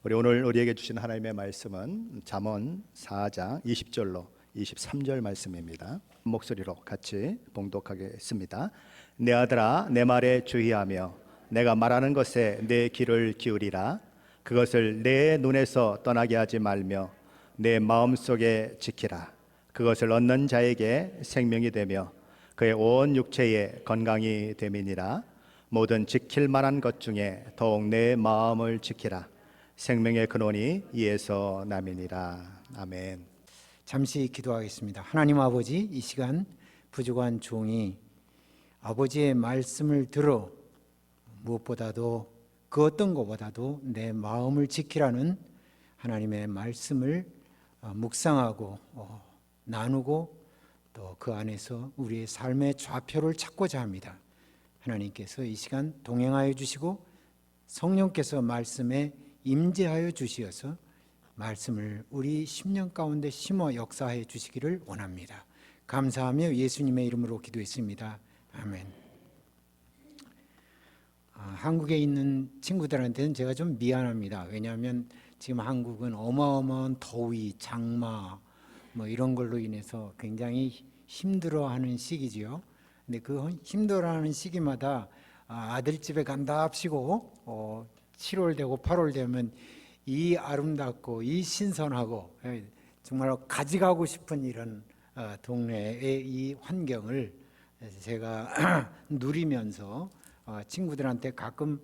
우리 오늘 우리에게 주신 하나님의 말씀은 잠언 4장 20절로 23절 말씀입니다. 목소리로 같이 봉독하겠습니다. 내 아들아, 내 말에 주의하며 내가 말하는 것에 내 귀를 기울이라. 그것을 내 눈에서 떠나게 하지 말며 내 마음속에 지키라. 그것을 얻는 자에게 생명이 되며 그의 온 육체에 건강이 됨이니라. 모든 지킬 만한 것 중에 더욱 내 마음을 지키라. 생명의 근원이 이에서 남이니라. 아멘. 잠시 기도하겠습니다. 하나님 아버지, 이 시간 부족한 종이 아버지의 말씀을 들어 무엇보다도 그 어떤 것보다도 내 마음을 지키라는 하나님의 말씀을 묵상하고 나누고 또 그 안에서 우리의 삶의 좌표를 찾고자 합니다. 하나님께서 이 시간 동행하여 주시고 성령께서 말씀에 임재하여 주시어서 말씀을 우리 심령 가운데 심어 역사해 주시기를 원합니다. 감사하며 예수님의 이름으로 기도했습니다. 아멘. 한국에 있는 친구들한테는 제가 좀 미안합니다. 왜냐하면 지금 한국은 어마어마한 더위, 장마 뭐 이런 걸로 인해서 굉장히 힘들어하는 시기지요. 근데 그 힘들어하는 시기마다 아들 집에 간답시고 7월 되고 8월 되면 이 아름답고 이 신선하고 정말 가져가고 싶은 이런 동네의 이 환경을 제가 누리면서 친구들한테 가끔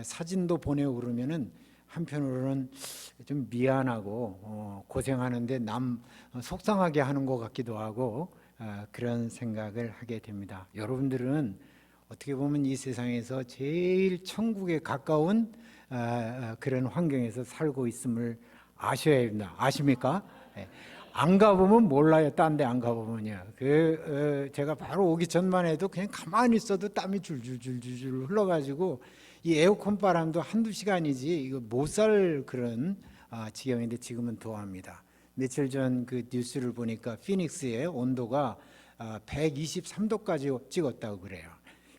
사진도 보내고 그러면은 한편으로는 좀 미안하고 고생하는데 남 속상하게 하는 것 같기도 하고 그런 생각을 하게 됩니다. 여러분들은 어떻게 보면 이 세상에서 제일 천국에 가까운 그런 환경에서 살고 있음을 아셔야 합니다. 아십니까? 안 가보면 몰라요. 딴 데 안 가보면요. 제가 바로 오기 전만 해도 그냥 가만히 있어도 땀이 줄줄줄줄 흘러가지고 이 에어컨 바람도 한두 시간이지 이거 못 살 그런 지경인데 지금은 더합니다. 며칠 전 그 뉴스를 보니까 피닉스의 온도가 123도까지 찍었다고 그래요.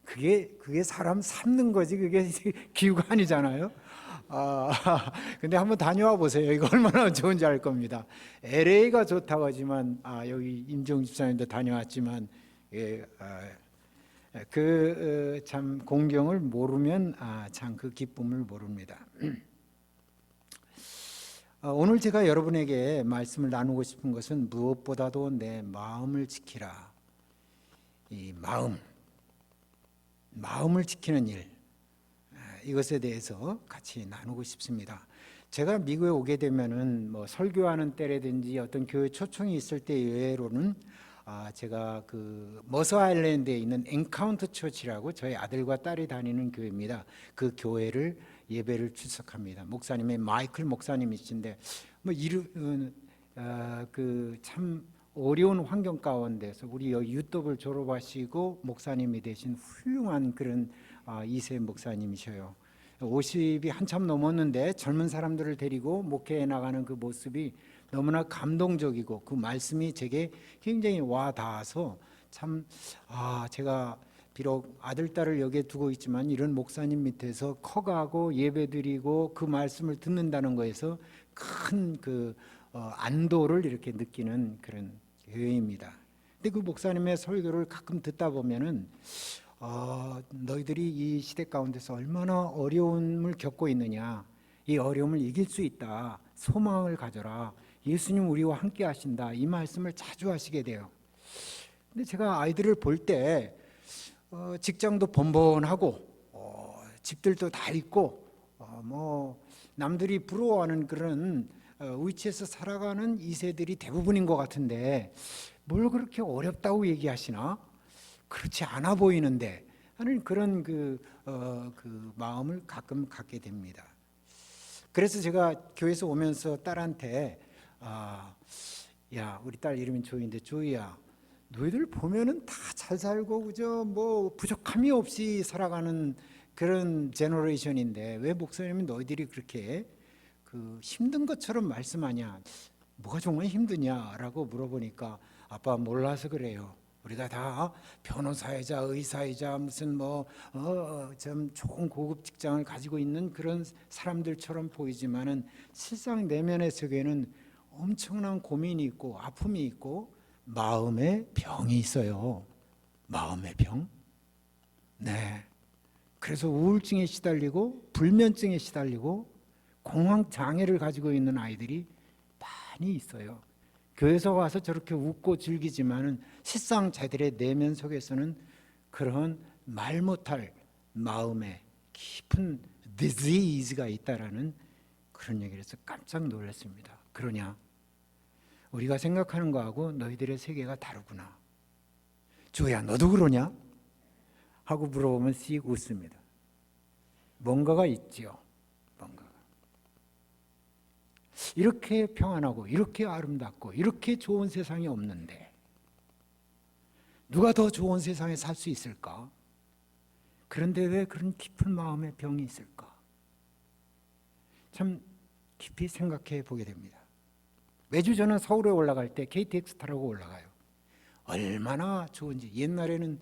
그게 사람 삶는 거지 그게 기후가 아니잖아요. 근데 한번 다녀와 보세요. 이거 얼마나 좋은지 알 겁니다. LA가 좋다고 하지만 여기 임종 집사님도 다녀왔지만 참 공경을 모르면 참 그 기쁨을 모릅니다. 오늘 제가 여러분에게 말씀을 나누고 싶은 것은 무엇보다도 내 마음을 지키라. 이 마음을 지키는 일, 이것에 대해서 같이 나누고 싶습니다. 제가 미국에 오게 되면은 뭐 설교하는 때라든지 어떤 교회 초청이 있을 때 외로는 제가 그 머서 아일랜드에 있는 엔카운터 처치라고 저희 아들과 딸이 다니는 교회입니다. 그 교회를 예배를 출석합니다. 목사님의 마이클 목사님이신데 뭐 그 참 어려운 환경 가운데서 우리 유톱을 졸업하시고 목사님이 되신 훌륭한 그런 2세 목사님이셔요. 50이 한참 넘었는데 젊은 사람들을 데리고 목회해 나가는 그 모습이 너무나 감동적이고 그 말씀이 제게 굉장히 와 닿아서 참 제가 비록 아들 딸을 여기에 두고 있지만 이런 목사님 밑에서 커가고 예배드리고 그 말씀을 듣는다는 거에서 큰 그 안도를 이렇게 느끼는 그런 교회입니다. 근데 그 목사님의 설교를 가끔 듣다 보면은 너희들이 이 시대 가운데서 얼마나 어려움을 겪고 있느냐, 이 어려움을 이길 수 있다, 소망을 가져라, 예수님 우리와 함께 하신다, 이 말씀을 자주 하시게 돼요. 근데 제가 아이들을 볼 때 직장도 번번하고 집들도 다 있고 뭐 남들이 부러워하는 그런 위치에서 살아가는 2세들이 대부분인 것 같은데 뭘 그렇게 어렵다고 얘기하시나? 그렇지 않아 보이는데 하는 그런 그 마음을 가끔 갖게 됩니다. 그래서 제가 교회에서 오면서 딸한테 야, 우리 딸 이름이 조이인데 조이야, 너희들 보면은 다 잘 살고 그저 뭐 부족함이 없이 살아가는 그런 제너레이션인데 왜 목사님이 너희들이 그렇게 그 힘든 것처럼 말씀하냐? 뭐가 정말 힘드냐라고 물어보니까 아빠 몰라서 그래요. 우리가 다 변호사이자 의사이자 무슨 좀 좋은 고급 직장을 가지고 있는 그런 사람들처럼 보이지만은 실상 내면의 세계에는 엄청난 고민이 있고 아픔이 있고 마음의 병이 있어요. 마음의 병. 네. 그래서 우울증에 시달리고 불면증에 시달리고 공황 장애를 가지고 있는 아이들이 많이 있어요. 교회에서 와서 저렇게 웃고 즐기지만은 실상 자들의 내면 속에서는 그런 말 못할 마음에 깊은 disease가 있다라는 그런 얘기를 해서 깜짝 놀랐습니다. 그러냐? 우리가 생각하는 거하고 너희들의 세계가 다르구나. 주야, 너도 그러냐? 하고 물어보면 씩 웃습니다. 뭔가가 있지요. 뭔가가. 이렇게 평안하고 이렇게 아름답고 이렇게 좋은 세상이 없는데 누가 더 좋은 세상에 살 수 있을까? 그런데 왜 그런 깊은 마음의 병이 있을까? 참 깊이 생각해 보게 됩니다. 매주 저는 서울에 올라갈 때 KTX 타라고 올라가요. 얼마나 좋은지. 옛날에는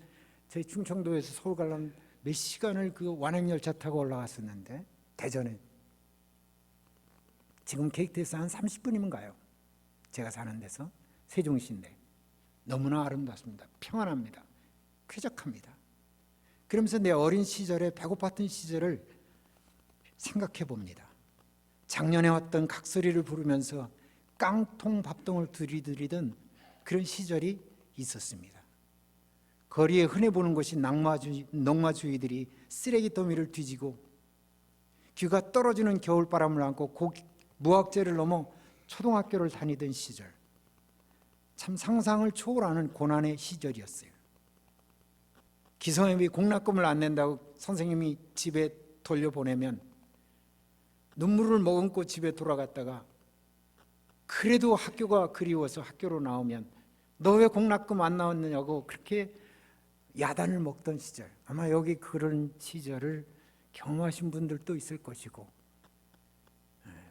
저희 충청도에서 서울 가려면 몇 시간을 그 완행열차 타고 올라갔었는데 대전에 지금 KTX 한 30분이면 가요. 제가 사는 데서 세종시인데 너무나 아름답습니다. 평안합니다. 쾌적합니다. 그러면서 내 어린 시절에 배고팠던 시절을 생각해 봅니다. 작년에 왔던 각설이를 부르면서 깡통 밥통을 들이던 그런 시절이 있었습니다. 거리에 흔해 보는 것이 농마주의들이 쓰레기 더미를 뒤지고 귀가 떨어지는 겨울바람을 안고 무학재를 넘어 초등학교를 다니던 시절, 참 상상을 초월하는 고난의 시절이었어요. 기성애비 공납금을 안 낸다고 선생님이 집에 돌려보내면 눈물을 머금고 집에 돌아갔다가 그래도 학교가 그리워서 학교로 나오면 너 왜 공납금 안 나왔느냐고 그렇게 야단을 먹던 시절, 아마 여기 그런 시절을 경험하신 분들도 있을 것이고,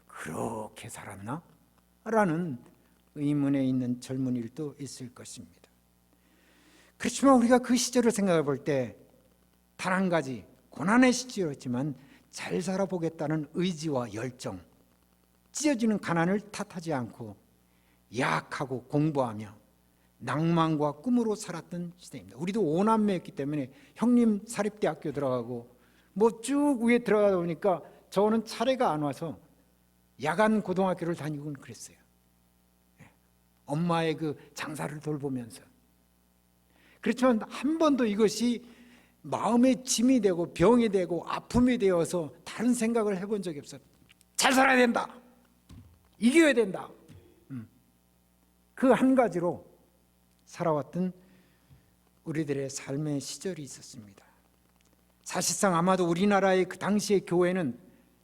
그렇게 살았나? 라는 의문에 있는 젊은이들도 있을 것입니다. 그렇지만 우리가 그 시절을 생각해 볼 때 단 한 가지, 고난의 시절이었지만 잘 살아보겠다는 의지와 열정, 찢어지는 가난을 탓하지 않고 약하고 공부하며 낭만과 꿈으로 살았던 시대입니다. 우리도 5남매였기 때문에 형님 사립대학교 들어가고 쭉 위에 들어가다 보니까 저는 차례가 안 와서 야간 고등학교를 다니곤 그랬어요. 엄마의 그 장사를 돌보면서. 그렇지만 한 번도 이것이 마음의 짐이 되고 병이 되고 아픔이 되어서 다른 생각을 해본 적이 없어요. 잘 살아야 된다. 이겨야 된다. 그 한 가지로 살아왔던 우리들의 삶의 시절이 있었습니다. 사실상 아마도 우리나라의 그 당시의 교회는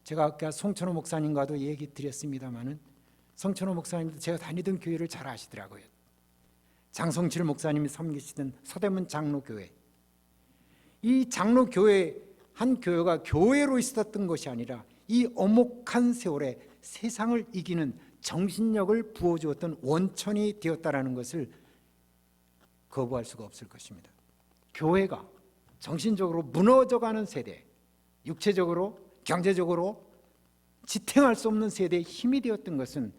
제가 아까 송천호 목사님과도 얘기 드렸습니다마는 송천호 목사님도 제가 다니던 교회를 잘 아시더라고요. 장성칠 목사님이 섬기시던 서대문 장로교회. 이 장로교회 한 교회가 교회로 있었던 것이 아니라 이 엄혹한 세월에 세상을 이기는 정신력을 부어주었던 원천이 되었다라는 것을 거부할 수가 없을 것입니다. 교회가 정신적으로 무너져가는 세대, 육체적으로 경제적으로 지탱할 수 없는 세대의 힘이 되었던 것은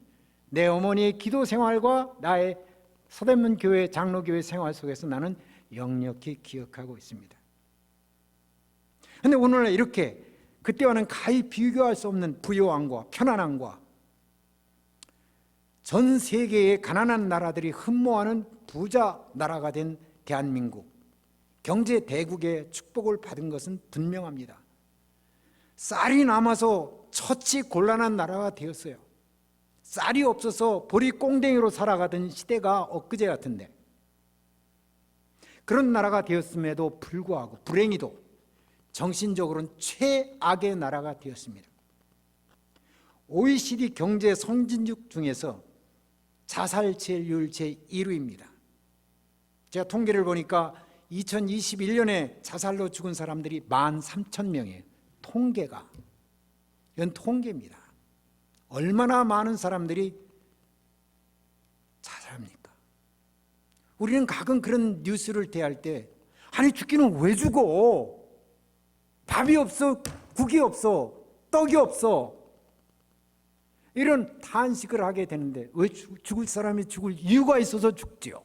내 어머니의 기도 생활과 나의 서대문 교회 장로교회 생활 속에서 나는 역력히 기억하고 있습니다. 그런데 오늘날 이렇게 그때와는 가히 비교할 수 없는 부요함과 편안함과 전 세계의 가난한 나라들이 흠모하는 부자 나라가 된 대한민국, 경제 대국의 축복을 받은 것은 분명합니다. 쌀이 남아서 처치 곤란한 나라가 되었어요. 쌀이 없어서 보리꽁댕이로 살아가던 시대가 엊그제 같은데 그런 나라가 되었음에도 불구하고 불행히도 정신적으로는 최악의 나라가 되었습니다. OECD 경제 선진국 중에서 자살률 제1위입니다. 제가 통계를 보니까 2021년에 자살로 죽은 사람들이 13,000명이에요. 통계가. 이건 통계입니다. 얼마나 많은 사람들이 자살합니까? 우리는 가끔 그런 뉴스를 대할 때 아니 죽기는 왜 죽어? 밥이 없어, 국이 없어, 떡이 없어. 이런 탄식을 하게 되는데 왜 죽을 사람이 죽을 이유가 있어서 죽지요?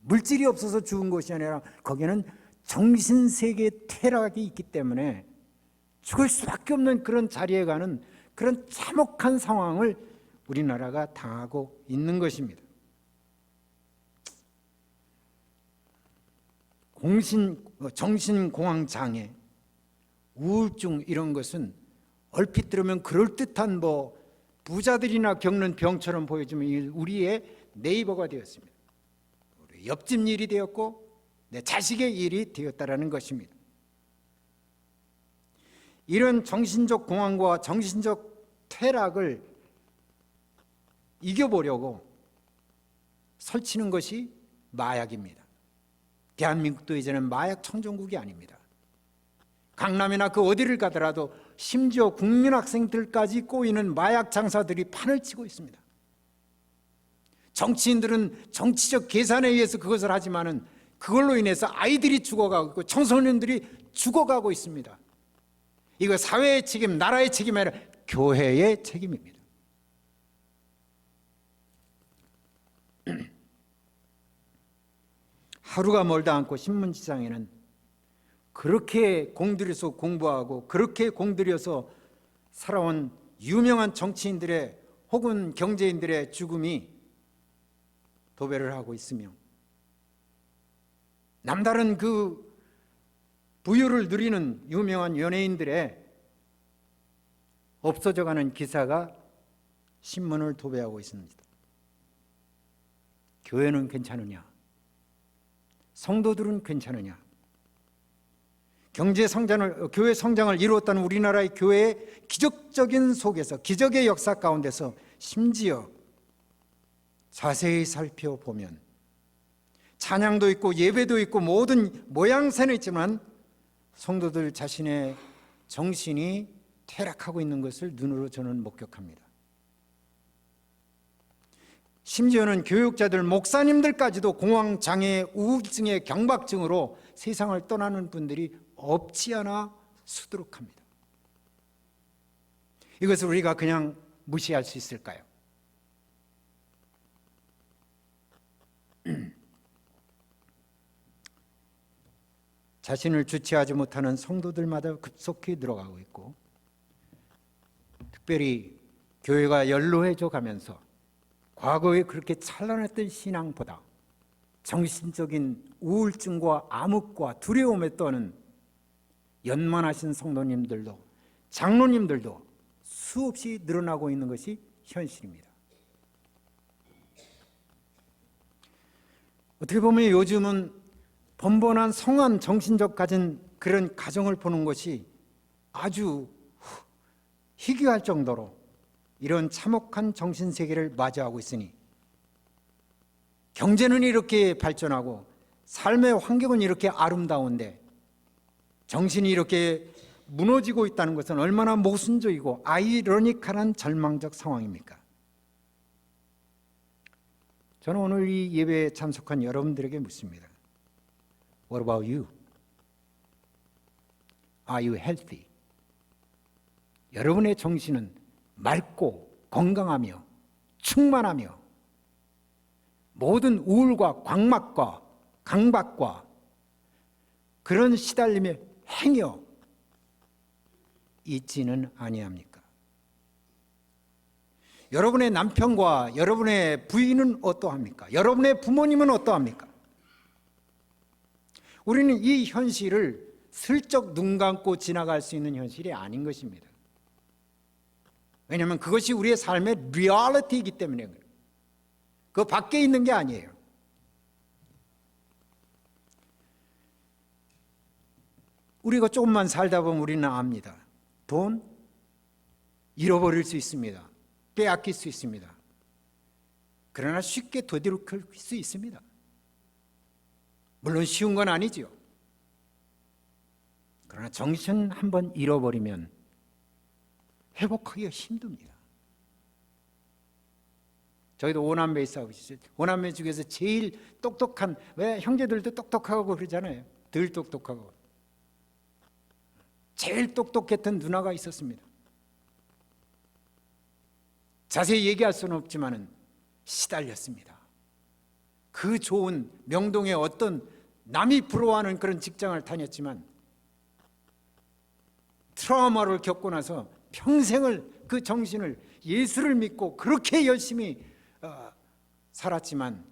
물질이 없어서 죽은 것이 아니라 거기에는 정신세계 퇴락이 있기 때문에 죽을 수밖에 없는 그런 자리에 가는 그런 참혹한 상황을 우리나라가 당하고 있는 것입니다. 정신공황장애, 우울증 이런 것은 얼핏 들으면 그럴듯한 부자들이나 겪는 병처럼 보여지면 우리의 네이버가 되었습니다. 우리 옆집 일이 되었고 내 자식의 일이 되었다라는 것입니다. 이런 정신적 공황과 정신적 퇴락을 이겨보려고 설치는 것이 마약입니다. 대한민국도 이제는 마약 청정국이 아닙니다. 강남이나 그 어디를 가더라도 심지어 국민학생들까지 꼬이는 마약 장사들이 판을 치고 있습니다. 정치인들은 정치적 계산에 의해서 그것을 하지만은 그걸로 인해서 아이들이 죽어가고 있고 청소년들이 죽어가고 있습니다. 이거 사회의 책임, 나라의 책임이 아니라 교회의 책임입니다. 하루가 멀다 않고 신문지상에는 그렇게 공들여서 공부하고 그렇게 공들여서 살아온 유명한 정치인들의 혹은 경제인들의 죽음이 도배를 하고 있으며 남다른 그 부유를 누리는 유명한 연예인들의 없어져가는 기사가 신문을 도배하고 있습니다. 교회는 괜찮으냐? 성도들은 괜찮으냐? 교회 성장을 이루었다는 우리나라의 교회의 기적적인 속에서, 기적의 역사 가운데서 심지어 자세히 살펴보면 찬양도 있고 예배도 있고 모든 모양새는 있지만 성도들 자신의 정신이 퇴락하고 있는 것을 눈으로 저는 목격합니다. 심지어는 교육자들, 목사님들까지도 공황장애, 우울증의 경박증으로 세상을 떠나는 분들이 없지 않아 수두룩합니다. 이것을 우리가 그냥 무시할 수 있을까요? 자신을 주체하지 못하는 성도들마다 급속히 늘어가고 있고, 특별히 교회가 연로해져 가면서 과거에 그렇게 찬란했던 신앙보다 정신적인 우울증과 암흑과 두려움에 떠는 연만하신 성도님들도 장로님들도 수없이 늘어나고 있는 것이 현실입니다. 어떻게 보면 요즘은 번번한 성한 정신적 가진 그런 가정을 보는 것이 아주 희귀할 정도로 이런 참혹한 정신세계를 맞이하고 있으니 경제는 이렇게 발전하고 삶의 환경은 이렇게 아름다운데 정신이 이렇게 무너지고 있다는 것은 얼마나 모순적이고 아이러니컬한 절망적 상황입니까? 저는 오늘 이 예배에 참석한 여러분들에게 묻습니다. What about you? Are you healthy? 여러분의 정신은 맑고 건강하며 충만하며 모든 우울과 광막과 강박과 그런 시달림에 행여 있지는 아니합니까? 여러분의 남편과 여러분의 부인은 어떠합니까? 여러분의 부모님은 어떠합니까? 우리는 이 현실을 슬쩍 눈 감고 지나갈 수 있는 현실이 아닌 것입니다. 왜냐하면 그것이 우리의 삶의 리얼리티이기 때문에 그래요. 그 밖에 있는 게 아니에요. 우리가 조금만 살다 보면 우리는 압니다. 돈 잃어버릴 수 있습니다. 빼앗길 수 있습니다. 그러나 쉽게 되돌릴 수 있습니다. 물론 쉬운 건 아니지요. 그러나 정신 한번 잃어버리면 회복하기가 힘듭니다. 저희도 오남매 있어. 오남매 중에서 제일 똑똑한, 왜 형제들도 똑똑하고 그러잖아요. 덜 똑똑하고. 제일 똑똑했던 누나가 있었습니다. 자세히 얘기할 수는 없지만은 시달렸습니다. 그 좋은 명동의 어떤 남이 부러워하는 그런 직장을 다녔지만 트라우마를 겪고 나서 평생을 그 정신을 예수를 믿고 그렇게 열심히 살았지만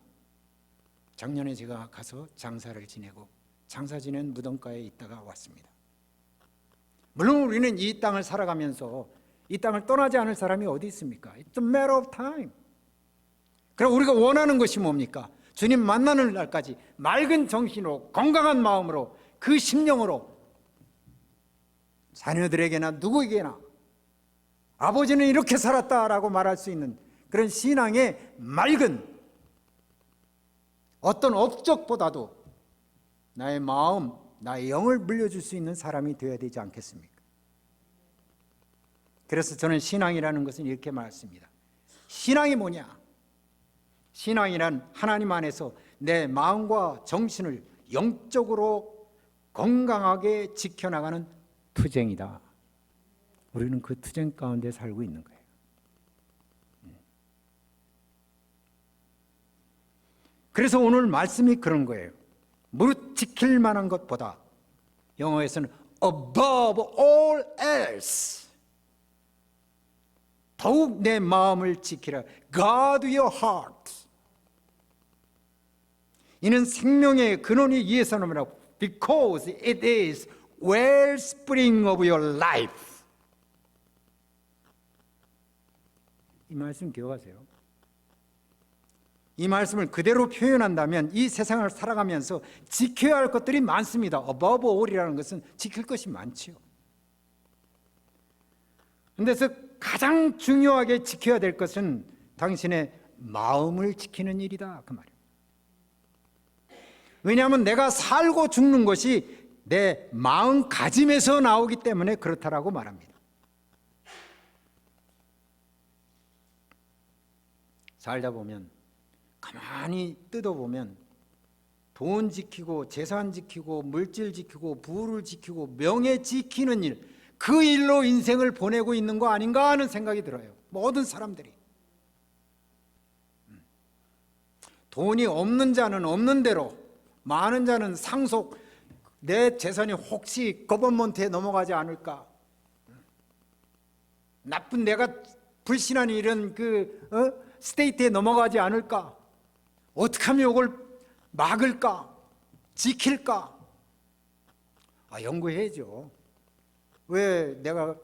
작년에 제가 가서 장사를 지내고 장사 지낸 무덤가에 있다가 왔습니다. 물론 우리는 이 땅을 살아가면서 이 땅을 떠나지 않을 사람이 어디 있습니까? It's a matter of time. 그럼 우리가 원하는 것이 뭡니까? 주님 만나는 날까지 맑은 정신으로 건강한 마음으로 그 심령으로 자녀들에게나 누구에게나 아버지는 이렇게 살았다라고 말할 수 있는 그런 신앙의 맑은 어떤 업적보다도 나의 마음, 나의 영을 물려줄 수 있는 사람이 되어야 되지 않겠습니까? 그래서 저는 신앙이라는 것은 이렇게 말했습니다. 신앙이 뭐냐? 신앙이란 하나님 안에서 내 마음과 정신을 영적으로 건강하게 지켜나가는 투쟁이다. 우리는 그 투쟁 가운데 살고 있는 거예요. 그래서 오늘 말씀이 그런 거예요. 무릇 지킬 만한 것보다, 영어에서는 above all else, 더욱 내 마음을 지키라. Guard your heart. 이는 생명의 근원이 이에서 나오느라. Because it is wellspring of your life. 이 말씀 기억하세요. 이 말씀을 그대로 표현한다면 이 세상을 살아가면서 지켜야 할 것들이 많습니다. Above all이라는 것은 지킬 것이 많지요. 그래서 가장 중요하게 지켜야 될 것은 당신의 마음을 지키는 일이다, 그 말이에요. 왜냐하면 내가 살고 죽는 것이 내 마음가짐에서 나오기 때문에 그렇다라고 말합니다. 살다 보면, 가만히 뜯어보면 돈 지키고 재산 지키고 물질 지키고 부를 지키고 명예 지키는 일, 그 일로 인생을 보내고 있는 거 아닌가 하는 생각이 들어요. 모든 사람들이. 돈이 없는 자는 없는 대로, 많은 자는 상속, 내 재산이 혹시 거버먼트에 넘어가지 않을까, 나쁜 내가 불신한 이런 스테이트에 넘어가지 않을까, 어떻게 하면 이걸 막을까, 지킬까, 연구해야죠. 왜 내가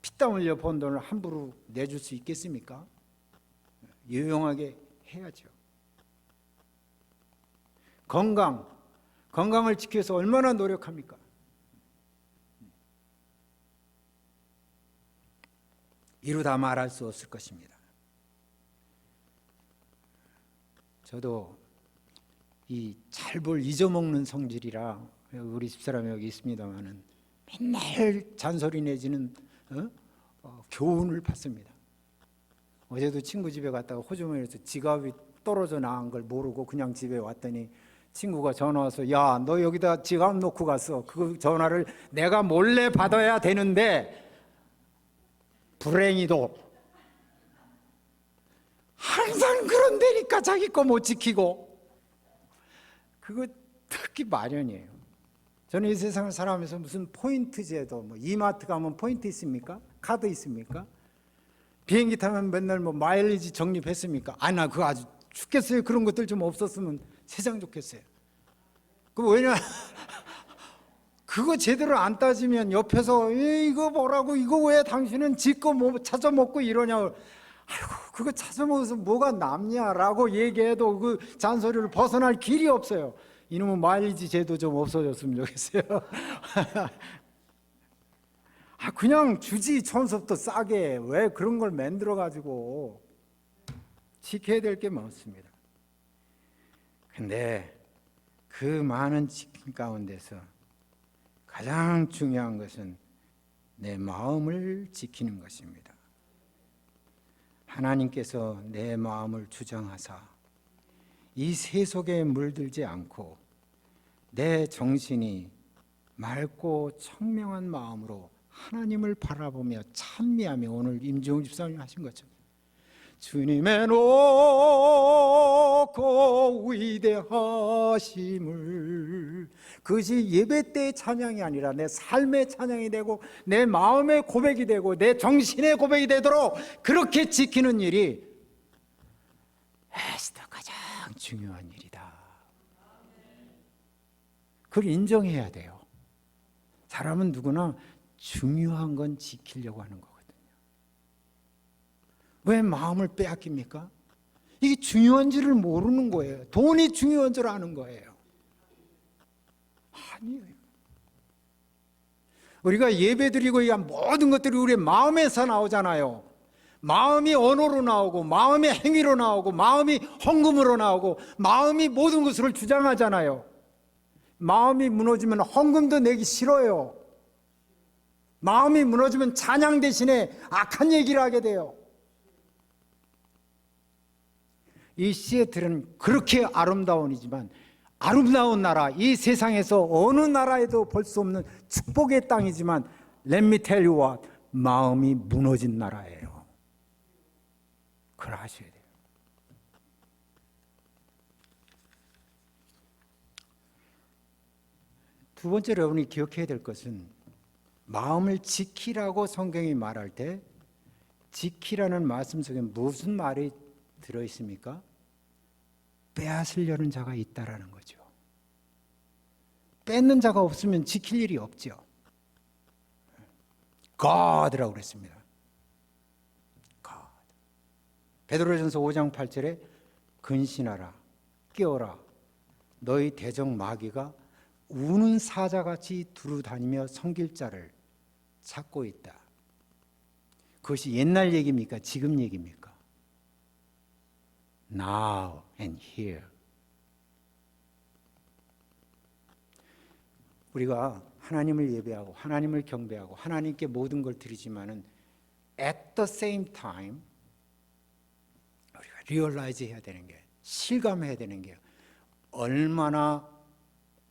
피땀 흘려 번 돈을 함부로 내줄 수 있겠습니까? 유용하게 해야죠. 건강을 지키기 위해서 얼마나 노력합니까? 이루다 말할 수 없을 것입니다. 저도 이 잘볼 잊어먹는 성질이라, 우리 집사람이 여기 있습니다마는 맨날 잔소리 내지는 교훈을 받습니다. 어제도 친구 집에 갔다가 호주머니에서 지갑이 떨어져 나간 걸 모르고 그냥 집에 왔더니 친구가 전화 와서, 야, 너 여기다 지갑 놓고 갔어. 그 전화를 내가 몰래 받아야 되는데 불행히도 항상 그런 데니까 자기 거 못 지키고, 그거 특히 마련이에요. 저는 이 세상을 살아가면서 무슨 포인트 제도, 이마트 가면 포인트 있습니까? 카드 있습니까? 비행기 타면 맨날 마일리지 적립했습니까? 나 그거 아주 죽겠어요. 그런 것들 좀 없었으면 세상 좋겠어요. 왜냐, 그거 제대로 안 따지면 옆에서 이거 뭐라고, 이거 왜 당신은 지거 뭐 찾아 먹고 이러냐고, 아이고 그거 찾아 먹어서 뭐가 남냐라고 얘기해도 그 잔소리를 벗어날 길이 없어요. 이놈은 마일리지 제도 좀 없어졌으면 좋겠어요. 그냥 주지, 처음부터 싸게 왜 그런 걸 만들어 가지고. 지켜야 될 게 많습니다. 근데 그 많은 지킴 가운데서 가장 중요한 것은 내 마음을 지키는 것입니다. 하나님께서 내 마음을 주장하사 이 세속에 물들지 않고 내 정신이 맑고 청명한 마음으로 하나님을 바라보며 찬미하며, 오늘 임종훈 집사님이 하신 것처럼 주님의 높고 위대하심을, 그것이 예배 때의 찬양이 아니라 내 삶의 찬양이 되고 내 마음의 고백이 되고 내 정신의 고백이 되도록 그렇게 지키는 일이 에스더 가장 중요한 일이다. 그걸 인정해야 돼요. 사람은 누구나 중요한 건 지키려고 하는 거거든요. 왜 마음을 빼앗깁니까? 이게 중요한지를 모르는 거예요. 돈이 중요한 줄 아는 거예요. 아니에요. 우리가 예배드리고 이 모든 것들이 우리의 마음에서 나오잖아요. 마음이 언어로 나오고, 마음이 행위로 나오고, 마음이 헌금으로 나오고, 마음이 모든 것을 주장하잖아요. 마음이 무너지면 헌금도 내기 싫어요. 마음이 무너지면 찬양 대신에 악한 얘기를 하게 돼요. 이 시애틀은 그렇게 아름다운이지만, 아름다운 나라, 이 세상에서 어느 나라에도 볼 수 없는 축복의 땅이지만, Let me tell you what, 마음이 무너진 나라예요. 그걸 아셔야 돼요. 두 번째로 여러분이 기억해야 될 것은, 마음을 지키라고 성경이 말할 때 지키라는 말씀 속에 무슨 말이 들어있습니까? 빼앗으려는 자가 있다라는 거죠. 뺏는 자가 없으면 지킬 일이 없죠. God라고 그랬습니다. God. 베드로전서 5장 8절에 근신하라, 깨어라, 너희 대적 마귀가 우는 사자같이 두루다니며 섬길 자를 찾고 있다. 그것이 옛날 얘기입니까? 지금 얘기입니까? Now and here. 우리가 하나님을 예배하고 하나님을 경배하고 하나님께 모든 걸 드리지만은 at the same time 우리가 realize 해야 되는 게, 실감해야 되는 게, 얼마나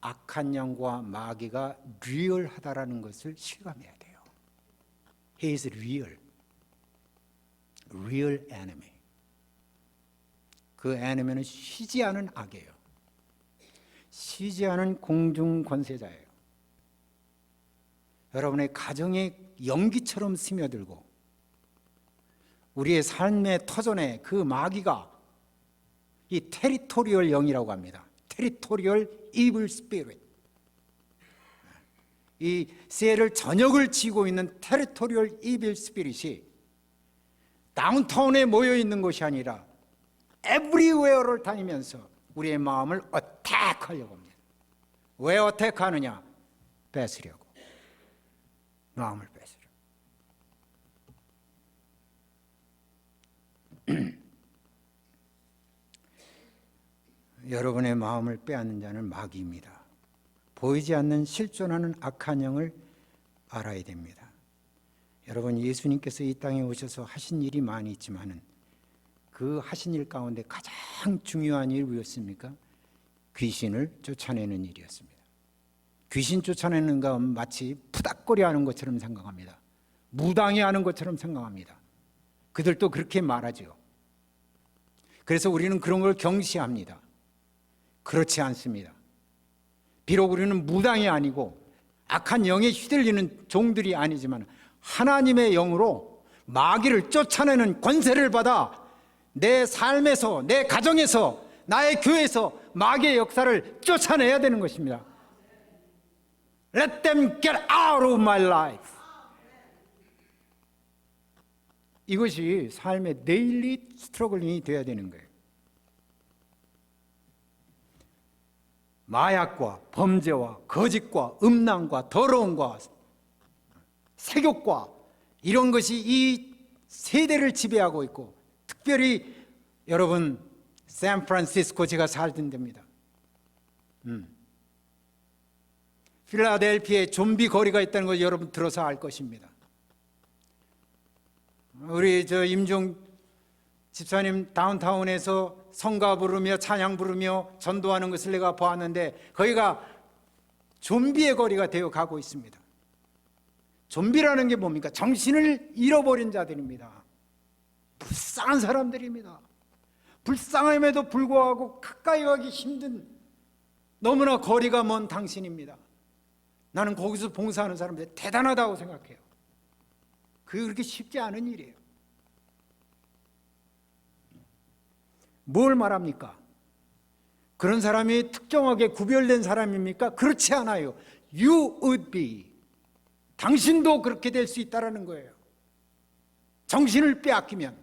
악한 영과 마귀가 리얼하다라는 것을 실감해야 돼요. He is real. Real enemy. 그 enemy는 쉬지 않은 악이에요. 쉬지 않은 공중 권세자예요. 여러분의 가정에 연기처럼 스며들고 우리의 삶의 터전에 그 마귀가 이 테리토리얼 영이라고 합니다. 테리토리얼 evil spirit. 이 쇠를 전역을 쥐고 있는 테리토리얼 evil spirit이 다운타운에 모여 있는 것이 아니라 everywhere를 다니면서 우리의 마음을 어택하려고 합니다. 왜 어택하느냐? 뺏으려고. 마음을 뺏으려고. 여러분의 마음을 빼앗는 자는 마귀입니다. 보이지 않는 실존하는 악한 영을 알아야 됩니다. 여러분, 예수님께서 이 땅에 오셔서 하신 일이 많이 있지만은 그 하신 일 가운데 가장 중요한 일이 무엇입니까? 귀신을 쫓아내는 일이었습니다. 귀신 쫓아내는 건 마치 푸닥거리 하는 것처럼 생각합니다. 무당이 하는 것처럼 생각합니다. 그들도 그렇게 말하죠. 그래서 우리는 그런 걸 경시합니다. 그렇지 않습니다. 비록 우리는 무당이 아니고 악한 영에 휘둘리는 종들이 아니지만 하나님의 영으로 마귀를 쫓아내는 권세를 받아 내 삶에서, 내 가정에서, 나의 교회에서 마귀의 역사를 쫓아내야 되는 것입니다. Let them get out of my life. 이것이 삶의 데일리 스트러글링이 되어야 되는 거예요. 마약과 범죄와 거짓과 음란과 더러움과 세욕과 이런 것이 이 세대를 지배하고 있고, 특별히 여러분 샌프란시스코 제가 살던 데입니다. 필라델피아에 좀비 거리가 있다는 걸 여러분 들어서 알 것입니다. 우리 저 임종 집사님 다운타운에서 성가 부르며 찬양 부르며 전도하는 것을 내가 보았는데 거기가 좀비의 거리가 되어 가고 있습니다. 좀비라는 게 뭡니까? 정신을 잃어버린 자들입니다. 불쌍한 사람들입니다. 불쌍함에도 불구하고 가까이 가기 힘든 너무나 거리가 먼 당신입니다. 나는 거기서 봉사하는 사람들 대단하다고 생각해요. 그게 그렇게 쉽지 않은 일이에요. 뭘 말합니까? 그런 사람이 특정하게 구별된 사람입니까? 그렇지 않아요. You would be. 당신도 그렇게 될 수 있다는 거예요. 정신을 빼앗기면.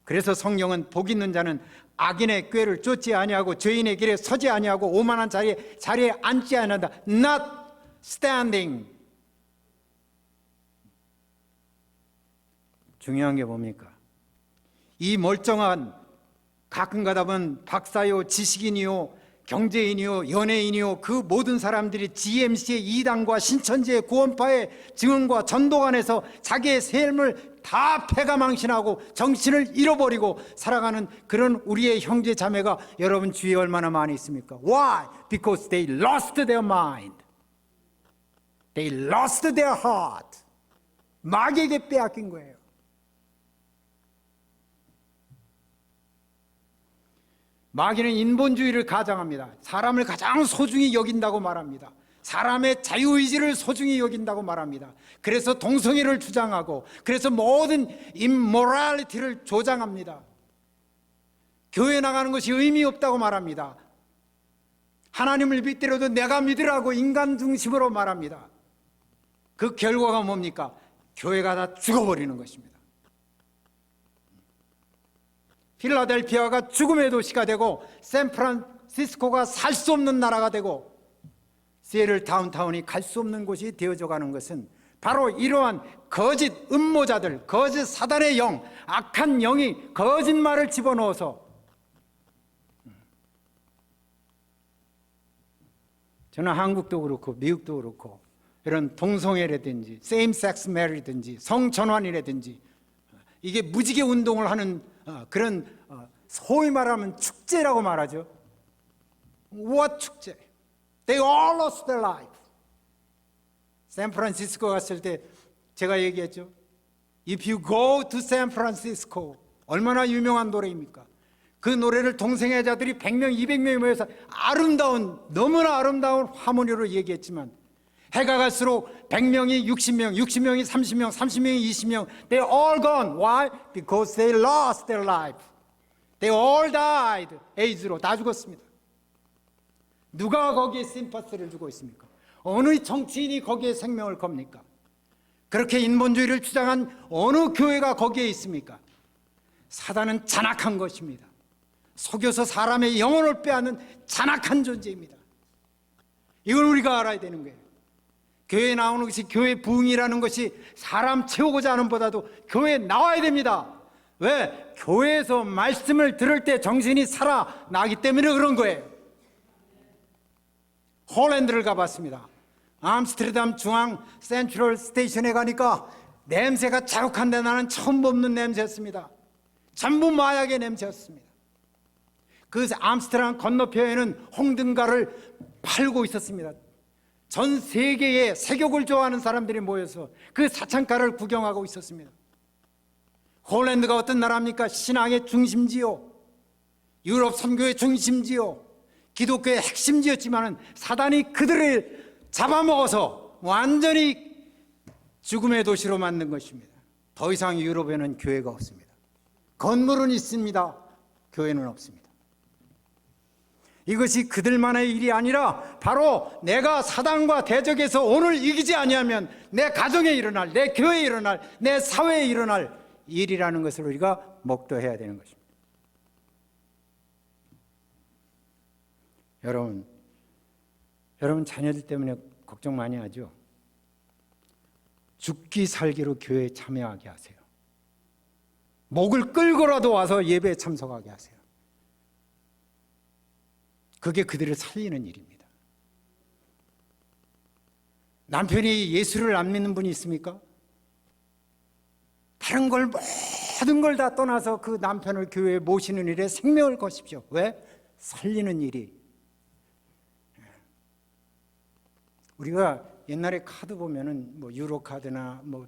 그래서 성경은 복 있는 자는 악인의 꾀를 쫓지 아니하고 죄인의 길에 서지 아니하고 오만한 자리에 앉지 아니한다. Not standing. 중요한 게 뭡니까? 이 멀쩡한 가끔 가다 보면 박사요, 지식인이요, 경제인이요, 연예인이요, 그 모든 사람들이 GMC의 이단과 신천지의 구원파의 증언과 전도관에서 자기의 삶을 다 패가망신하고 정신을 잃어버리고 살아가는 그런 우리의 형제 자매가 여러분 주위에 얼마나 많이 있습니까? Why? Because they lost their mind. They lost their heart. 마귀에게 빼앗긴 거예요. 마귀는 인본주의를 가장합니다. 사람을 가장 소중히 여긴다고 말합니다. 사람의 자유의지를 소중히 여긴다고 말합니다. 그래서 동성애를 주장하고 그래서 모든 임모랄리티를 조장합니다. 교회 나가는 것이 의미 없다고 말합니다. 하나님을 믿더라도 내가 믿으라고 인간 중심으로 말합니다. 그 결과가 뭡니까? 교회가 다 죽어버리는 것입니다. 필라델피아가 죽음의 도시가 되고 샌프란시스코가 살 수 없는 나라가 되고 시애틀 다운타운이 갈 수 없는 곳이 되어져 가는 것은 바로 이러한 거짓 음모자들, 거짓 사단의 영, 악한 영이 거짓말을 집어넣어서 저는 한국도 그렇고 미국도 그렇고 이런 동성애라든지 same sex marriage든지 성전환이라든지 이게 무지개 운동을 하는 그런 소위 말하면 축제라고 말하죠. What 축제? They all lost their life. 샌프란시스코 갔을 때 제가 얘기했죠. If you go to San Francisco, 얼마나 유명한 노래입니까? 그 노래를 동성애자들이 100명, 200명이 모여서 아름다운, 너무나 아름다운 하모니로 얘기했지만 해가 갈수록 100명이 60명, 60명이 30명, 30명이 20명 They're all gone. Why? Because they lost their life. They all died. 에이즈로 다 죽었습니다. 누가 거기에 심파스를 주고 있습니까? 어느 정치인이 거기에 생명을 겁니까? 그렇게 인본주의를 주장한 어느 교회가 거기에 있습니까? 사단은 잔악한 것입니다. 속여서 사람의 영혼을 빼앗는 잔악한 존재입니다. 이걸 우리가 알아야 되는 거예요. 교회에 나오는 것이 교회 부흥이라는 것이 사람 채우고자 하는 보다도 교회에 나와야 됩니다. 왜? 교회에서 말씀을 들을 때 정신이 살아나기 때문에 그런 거예요. 홀랜드를 가봤습니다. 암스테르담 중앙 센트럴 스테이션에 가니까 냄새가 자욱한데 나는 처음 뽑는 냄새였습니다. 전부 마약의 냄새였습니다. 그 암스테르담 건너편에는 홍등가를 팔고 있었습니다. 전 세계에 세욕을 좋아하는 사람들이 모여서 그 사창가를 구경하고 있었습니다. 홀랜드가 어떤 나라입니까? 신앙의 중심지요, 유럽 선교의 중심지요, 기독교의 핵심지였지만 사단이 그들을 잡아먹어서 완전히 죽음의 도시로 만든 것입니다. 더 이상 유럽에는 교회가 없습니다. 건물은 있습니다. 교회는 없습니다. 이것이 그들만의 일이 아니라 바로 내가 사단과 대적해서 오늘 이기지 아니하면 내 가정에 일어날, 내 교회에 일어날, 내 사회에 일어날 일이라는 것을 우리가 목도해야 되는 것입니다. 여러분 자녀들 때문에 걱정 많이 하죠? 죽기 살기로 교회에 참여하게 하세요. 목을 끌고라도 와서 예배에 참석하게 하세요. 그게 그들을 살리는 일입니다. 남편이 예수를 안 믿는 분이 있습니까? 다른 걸 모든 걸 다 떠나서 그 남편을 교회에 모시는 일에 생명을 거십시오. 왜? 살리는 일이. 우리가 옛날에 카드 보면은 뭐 유로 카드나 뭐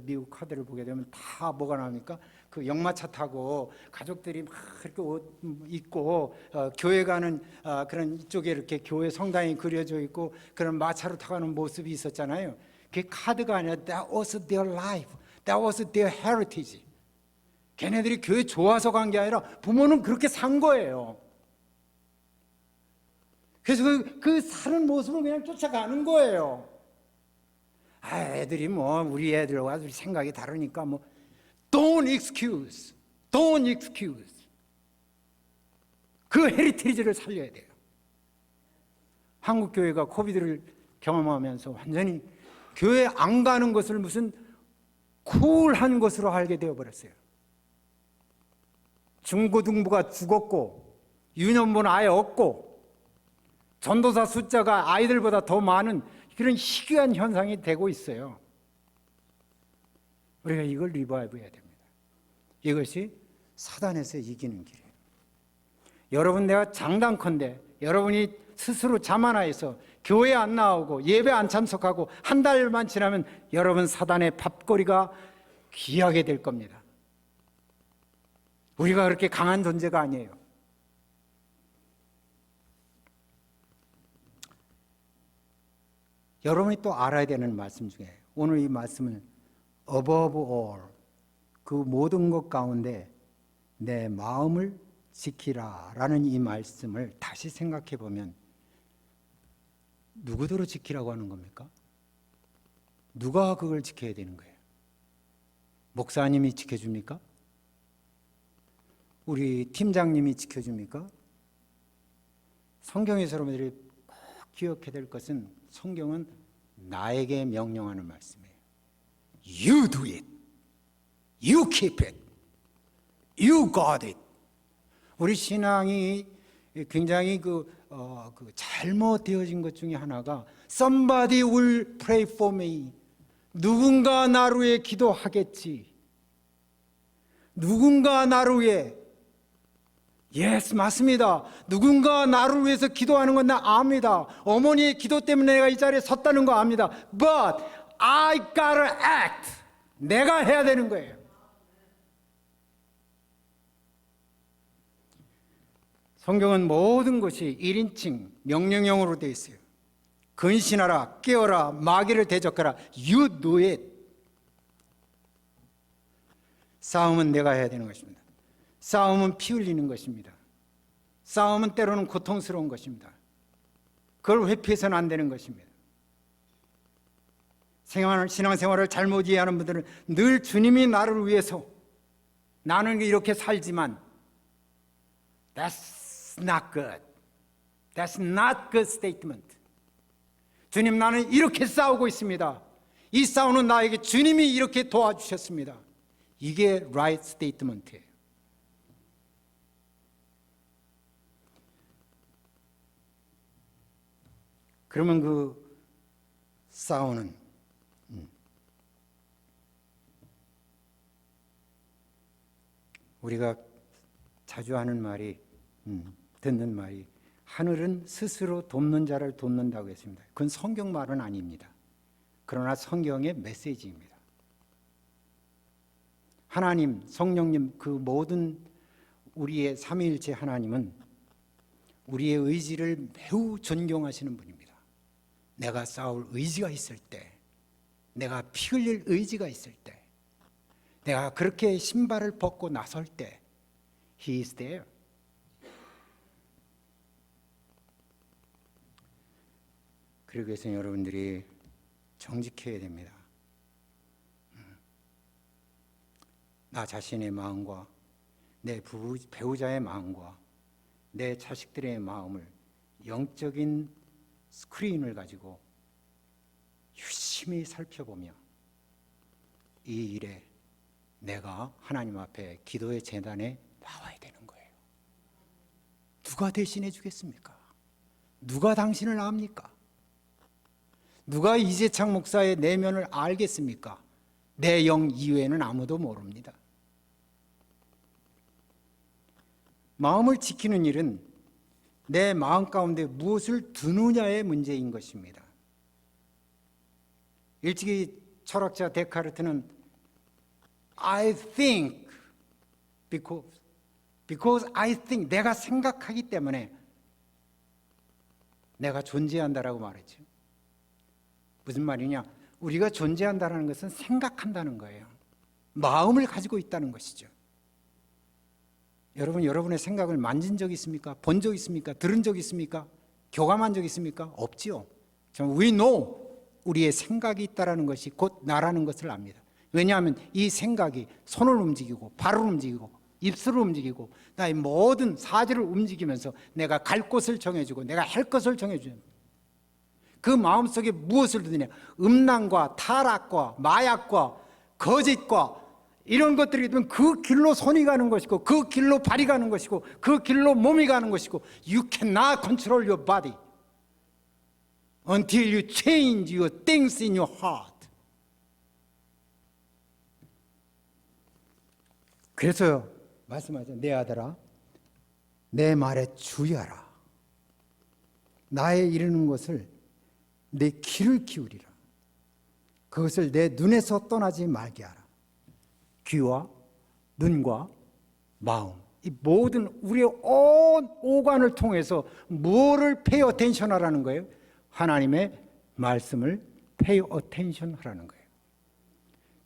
미국 카드를 보게 되면 다 뭐가 나옵니까? 그 역마차 타고 가족들이 막 이렇게 옷 입고 교회 가는 그런 이쪽에 이렇게 교회 성당이 그려져 있고 그런 마차로 타가는 모습이 있었잖아요. 그게 카드가 아니라 that was their life, that was their heritage. 걔네들이 교회 좋아서 간 게 아니라 부모는 그렇게 산 거예요. 그래서 그 사는 모습을 그냥 쫓아가는 거예요. 애들이 뭐 우리 애들과 우리 생각이 다르니까 뭐 don't excuse, don't excuse. 그 헤리티지를 살려야 돼요. 한국 교회가 코비드를 경험하면서 완전히 교회 안 가는 것을 무슨 쿨한 것으로 알게 되어 버렸어요. 중고등부가 죽었고 유년부는 아예 없고 전도사 숫자가 아이들보다 더 많은 그런 희귀한 현상이 되고 있어요. 우리가 이걸 리바이브 해야 됩니다. 이것이 사단에서 이기는 길이에요. 여러분, 내가 장담컨대 여러분이 스스로 자만하여서 교회 안 나오고 예배 안 참석하고 한 달만 지나면 여러분 사단의 밥거리가 귀하게 될 겁니다. 우리가 그렇게 강한 존재가 아니에요. 여러분이 또 알아야 되는 말씀 중에 오늘 이 말씀은 above all, 그 모든 것 가운데 내 마음을 지키라 라는 이 말씀을 다시 생각해 보면 누구더러 지키라고 하는 겁니까? 누가 그걸 지켜야 되는 거예요? 목사님이 지켜줍니까? 우리 팀장님이 지켜줍니까? 성경에서 여러분들이 꼭 기억해야 될 것은 성경은 나에게 명령하는 말씀이에요. You do it. You keep it. You got it. 우리 신앙이 굉장히 잘못되어진 것 중에 하나가 Somebody will pray for me. 누군가 나를 위해 기도하겠지. 누군가 나를 위해. Yes, 맞습니다. 누군가 나를 위해서 기도하는 건 나 압니다. 어머니의 기도 때문에 내가 이 자리에 섰다는 거 압니다. But I gotta act. 내가 해야 되는 거예요. 성경은 모든 것이 1인칭 명령형으로 되어 있어요. 근신하라, 깨어라, 마귀를 대적하라. You do it. 싸움은 내가 해야 되는 것입니다. 싸움은 피 흘리는 것입니다. 싸움은 때로는 고통스러운 것입니다. 그걸 회피해서는 안 되는 것입니다. 신앙생활을 잘못 이해하는 분들은 늘 주님이 나를 위해서 나는 이렇게 살지만 That's not good. That's not good statement. 주님, 나는 이렇게 싸우고 있습니다. 이 싸우는 나에게 주님이 이렇게 도와주셨습니다. 이게 right statement예요. 그러면 그 싸우는 우리가 자주 하는 말이 듣는 말이 하늘은 스스로 돕는 자를 돕는다고 했습니다. 그건 성경 말은 아닙니다. 그러나 성경의 메시지입니다. 하나님, 성령님, 그 모든 우리의 삼위일체 하나님은 우리의 의지를 매우 존경하시는 분입니다. 내가 싸울 의지가 있을 때, 내가 피 흘릴 의지가 있을 때, 내가 그렇게 신발을 벗고 나설 때 He is there. 그러기 위해서 여러분들이 정직해야 됩니다. 나 자신의 마음과 내 배우자의 마음과 내 자식들의 마음을 영적인 스크린을 가지고 유심히 살펴보며 이 일에 내가 하나님 앞에 기도의 제단에 나와야 되는 거예요. 누가 대신해 주겠습니까? 누가 당신을 압니까? 누가 이재창 목사의 내면을 알겠습니까? 내 영 이외에는 아무도 모릅니다. 마음을 지키는 일은 내 마음 가운데 무엇을 두느냐의 문제인 것입니다. 일찍이 철학자 데카르트는 I think because I think, 내가 생각하기 때문에 내가 존재한다라고 말했죠. 무슨 말이냐? 우리가 존재한다는 것은 생각한다는 거예요. 마음을 가지고 있다는 것이죠. 여러분, 여러분의 생각을 만진 적 있습니까? 본 적 있습니까? 들은 적 있습니까? 교감한 적 있습니까? 없지요. We know, 우리의 생각이 있다는 것이 곧 나라는 것을 압니다. 왜냐하면 이 생각이 손을 움직이고 발을 움직이고 입술을 움직이고 나의 모든 사지를 움직이면서 내가 갈 곳을 정해주고 내가 할 것을 정해주는, 그 마음속에 무엇을 두느냐? 음란과 타락과 마약과 거짓과 이런 것들이 되면 그 길로 손이 가는 것이고 그 길로 발이 가는 것이고 그 길로 몸이 가는 것이고 You cannot control your body until you change your things in your heart. 그래서 말씀하죠. 내 아들아, 내 말에 주의하라. 나의 이르는 것을 내 귀를 기울이라. 그것을 내 눈에서 떠나지 말게 하라. 귀와 눈과 마음, 이 모든 우리의 온 오관을 통해서 뭐를 pay attention 하라는 거예요? 하나님의 말씀을 pay attention 하라는 거예요.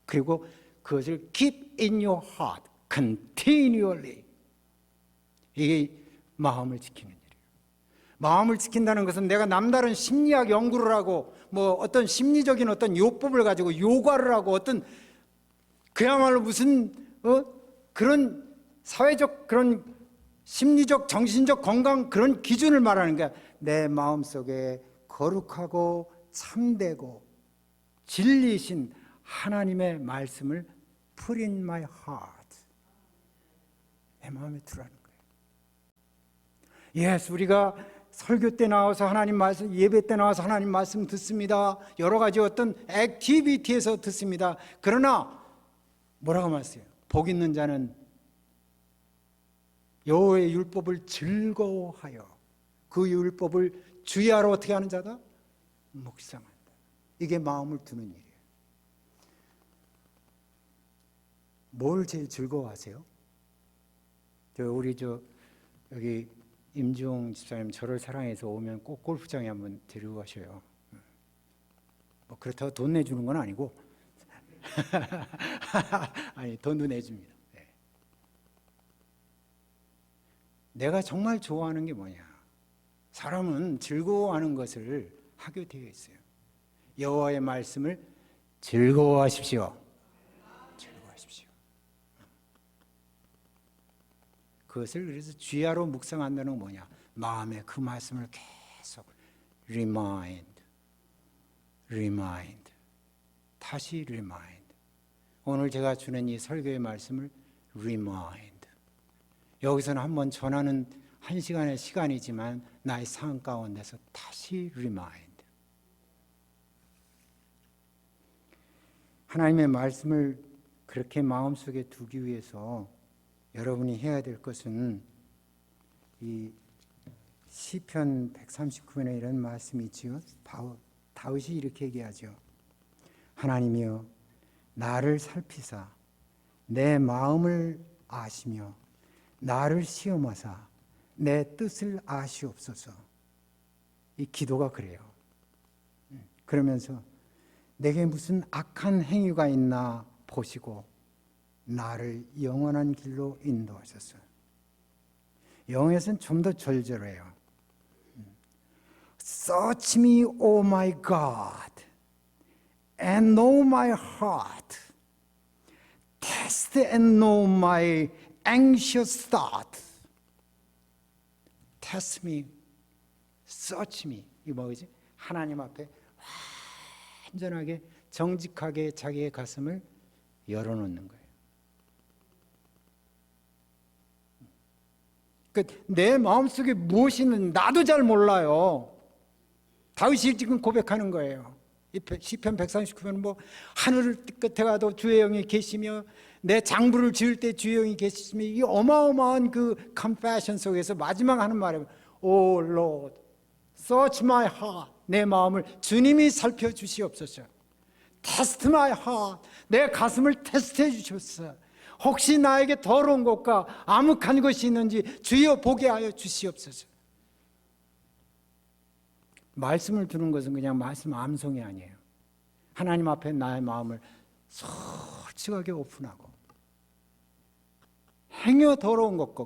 그리고 그것을 keep in your heart continually. 이게 마음을 지키는 일이에요. 마음을 지킨다는 것은 내가 남다른 심리학 연구를 하고 뭐 어떤 심리적인 어떤 요법을 가지고 요가를 하고 어떤 그야말로 무슨 그런 사회적 그런 심리적 정신적 건강 그런 기준을 말하는 게, 내 마음속에 거룩하고 참되고 진리이신 하나님의 말씀을 put in my heart, 내 마음에 두라는 거예요. 예스, 우리가 설교 때 나와서 하나님 말씀, 예배 때 나와서 하나님 말씀 듣습니다. 여러 가지 어떤 액티비티에서 듣습니다. 그러나 뭐라고 말했어요? 복 있는 자는 여호와의 율법을 즐거워하여 그 율법을 주의하러 어떻게 하는 자다? 묵상한다. 이게 마음을 두는 일이에요. 뭘 제일 즐거워하세요? 우리 여기 임지용 집사님 저를 사랑해서 오면 꼭 골프장에 한번 데리고 가셔요. 뭐 그렇다고 돈 내주는 건 아니고 아니, 돈도 내줍니다. 네. 내가 정말 좋아하는 게 뭐냐? 사람은 즐거워하는 것을 하게 되어 있어요. 여호와의 말씀을 즐거워하십시오. 즐거워하십시오. 그것을 그래서 주야로 묵상한다는 건 뭐냐? 마음에 그 말씀을 계속 remind, 다시 remind. 오늘 제가 주는 이 설교의 말씀을 remind. 여기서는 한번 전하는 1시간의 시간이지만 나의 삶 가운데서 다시 remind. 하나님의 말씀을 그렇게 마음속에 두기 위해서 여러분이 해야 될 것은 이 시편 139편에 이런 말씀이 있지요. 다윗이 이렇게 얘기하죠. 하나님이여, 나를 살피사 내 마음을 아시며 나를 시험하사 내 뜻을 아시옵소서. 이 기도가 그래요. 그러면서 내게 무슨 악한 행위가 있나 보시고 나를 영원한 길로 인도하소서. 영어에서는 좀 더 절절해요. Search me, O my God, and know my heart. Test and know my anxious thought. Test me, search me. 이 뭐지? 하나님 앞에 완전하게 정직하게 자기의 가슴을 열어놓는 거예요. 내 마음속에 무엇이 있는지 나도 잘 몰라요. 다윗이 지금 고백하는 거예요. 이 시편 139편 뭐 하늘 끝에 가도 주의 영이 계시며 내 장부를 지을 때 주의 영이 계시며, 이 어마어마한 그 confession 속에서 마지막 하는 말이 Oh Lord, search my heart. 내 마음을 주님이 살펴주시옵소서. Test my heart. 내 가슴을 테스트해 주셨어. 혹시 나에게 더러운 것과 암흑한 것이 있는지 주여 보게 하여 주시옵소서. 말씀을 두는 것은 그냥 말씀 암송이 아니에요. 하나님 앞에 나의 마음을 솔직하게 오픈하고, 행여 더러운 것과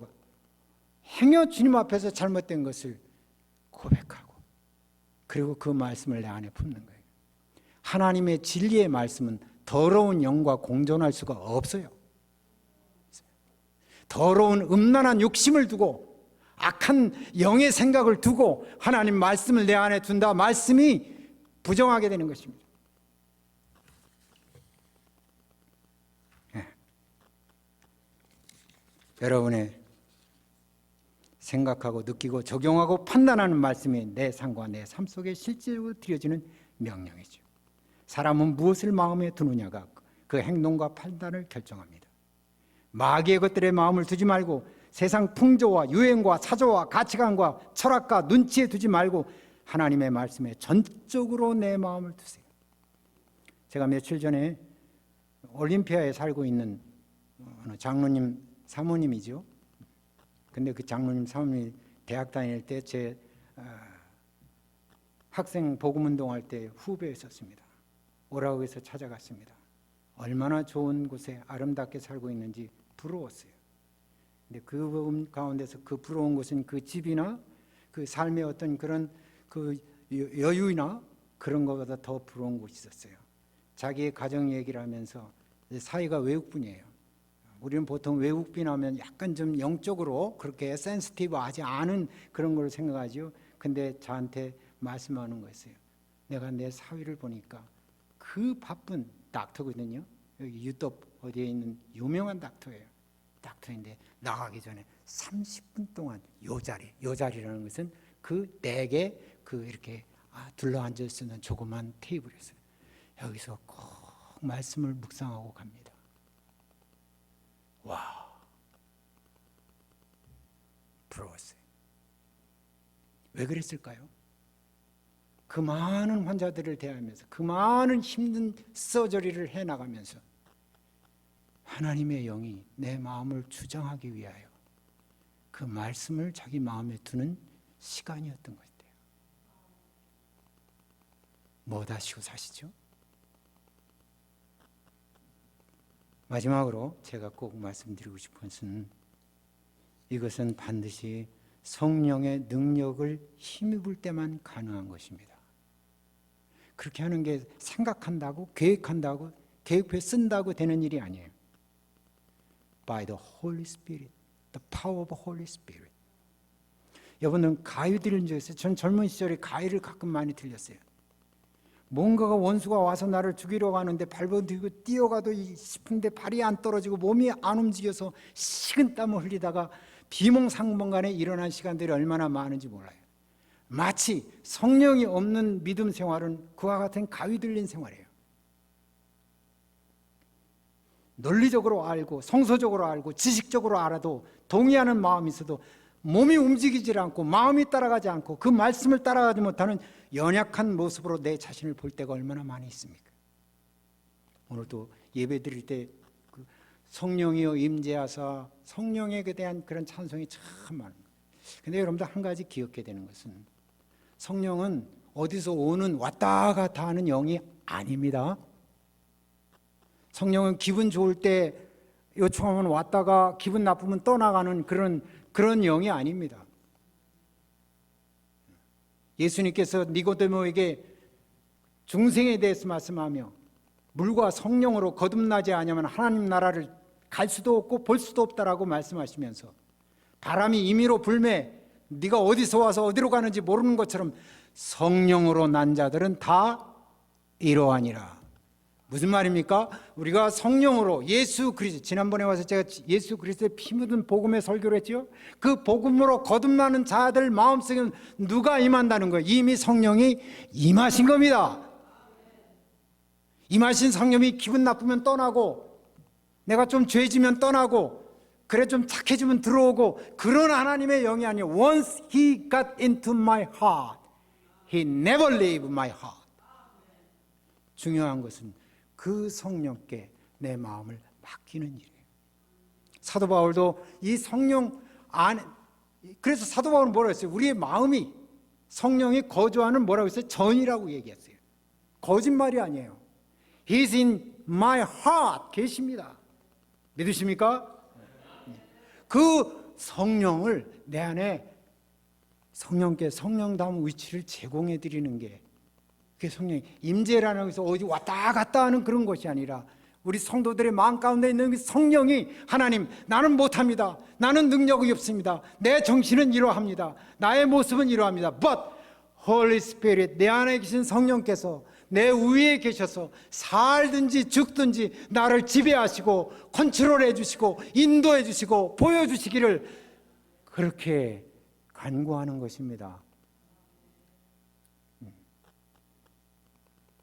행여 주님 앞에서 잘못된 것을 고백하고, 그리고 그 말씀을 내 안에 품는 거예요. 하나님의 진리의 말씀은 더러운 영과 공존할 수가 없어요. 더러운 음란한 욕심을 두고 악한 영의 생각을 두고 하나님 말씀을 내 안에 둔다, 말씀이 부정하게 되는 것입니다. 네. 여러분의 생각하고 느끼고 적용하고 판단하는 말씀이 내 삶과 내 삶 속에 실제로 드려지는 명령이죠. 사람은 무엇을 마음에 두느냐가 그 행동과 판단을 결정합니다. 마귀의 것들에 마음을 두지 말고 세상 풍조와 유행과 사조와 가치관과 철학과 눈치에 두지 말고 하나님의 말씀에 전적으로 내 마음을 두세요. 제가 며칠 전에 올림피아에 살고 있는 어느 장로님 사모님이죠. 근데 그 장로님 사모님이 대학 다닐 때 제 학생 복음운동할 때 후배였었습니다. 오라고 해서 찾아갔습니다. 얼마나 좋은 곳에 아름답게 살고 있는지 부러웠어요. 근데 그 가운데서 그 부러운 것은 그 집이나 그 삶의 어떤 그런 그 여유나 그런 것보다 더 부러운 곳이 있었어요. 자기의 가정 얘기를 하면서 사이가 외국분이에요. 우리는 보통 외국빈 하면 약간 좀 영적으로 그렇게 센시티브하지 않은 그런 걸 생각하죠. 근데 저한테 말씀하는 거였어요. 내가 내 사위를 보니까 그 바쁜 닥터거든요. 여기 유럽 어디에 있는 유명한 닥터예요. 닥터인데 나가기 전에 30분 동안 요 자리라는 것은 그 댁에 그 이렇게 둘러앉을 수 있는 조그만 테이블이었어요. 여기서 꼭 말씀을 묵상하고 갑니다. 와, 부러웠어요. 왜 그랬을까요? 그 많은 환자들을 대하면서 그 많은 힘든 서저리를 해나가면서 하나님의 영이 내 마음을 주장하기 위하여 그 말씀을 자기 마음에 두는 시간이었던 것 같아요. 뭐 하시고 사시죠? 마지막으로 제가 꼭 말씀드리고 싶은 것은 이것은 반드시 성령의 능력을 힘입을 때만 가능한 것입니다. 그렇게 하는 게 생각한다고 계획한다고 계획표에 쓴다고 되는 일이 아니에요. By the Holy Spirit, the power of the Holy Spirit. 여러분은 가위 들린 적 있어요? 전 젊은 시절에 가위를 가끔 많이 들렸어요. 뭔가가 원수가 와서 나를 죽이려고 하는데 발버둥고 뛰어가도 싶은데 발이 안 떨어지고 몸이 안 움직여서 식은땀을 흘리다가 비몽사몽간에 일어난 시간들이 얼마나 많은지 몰라요. 마치 성령이 없는 믿음 생활은 그와 같은 가위 들린 생활이에요. 논리적으로 알고 성서적으로 알고 지식적으로 알아도 동의하는 마음이 있어도 몸이 움직이질 않고 마음이 따라가지 않고 그 말씀을 따라가지 못하는 연약한 모습으로 내 자신을 볼 때가 얼마나 많이 있습니까? 오늘도 예배 드릴 때 그 성령이여 임재하사 성령에게 대한 그런 찬송이 참 많은 거예요. 근데 여러분들 한 가지 기억해야 되는 것은 성령은 어디서 오는 왔다 갔다 하는 영이 아닙니다. 성령은 기분 좋을 때 요청하면 왔다가 기분 나쁘면 떠나가는 그런 영이 아닙니다. 예수님께서 니고데모에게 중생에 대해서 말씀하며 물과 성령으로 거듭나지 않으면 하나님 나라를 갈 수도 없고 볼 수도 없다라고 말씀하시면서 바람이 임의로 불매 네가 어디서 와서 어디로 가는지 모르는 것처럼 성령으로 난 자들은 다 이러하니라. 무슨 말입니까? 우리가 성령으로 예수 그리스도, 지난번에 와서 제가 예수 그리스도의 피 묻은 복음의 설교를 했죠. 그 복음으로 거듭나는 자들 마음속에 누가 임한다는 거예요? 이미 성령이 임하신 겁니다. 임하신 성령이 기분 나쁘면 떠나고, 내가 좀 죄지면 떠나고, 그래 좀 착해지면 들어오고, 그런 하나님의 영이 아니에요. Once He got into my heart, He never leave my heart. 중요한 것은 그 성령께 내 마음을 맡기는 일이에요. 사도 바울도 이 성령 안에, 그래서 사도 바울은 뭐라고 했어요? 우리의 마음이 성령이 거주하는 뭐라고 했어요? 전이라고 얘기했어요. 거짓말이 아니에요. He's in my heart 계십니다. 믿으십니까? 그 성령을 내 안에 성령께 성령다운 위치를 제공해 드리는 게, 그게 성령이 임재라는 것은 어디 왔다 갔다 하는 그런 것이 아니라 우리 성도들의 마음 가운데 있는 그 성령이, 하나님 나는 못합니다, 나는 능력이 없습니다, 내 정신은 이러합니다, 나의 모습은 이러합니다, but Holy Spirit, 내 안에 계신 성령께서 내 위에 계셔서 살든지 죽든지 나를 지배하시고 컨트롤해 주시고 인도해 주시고 보여주시기를, 그렇게 간구하는 것입니다.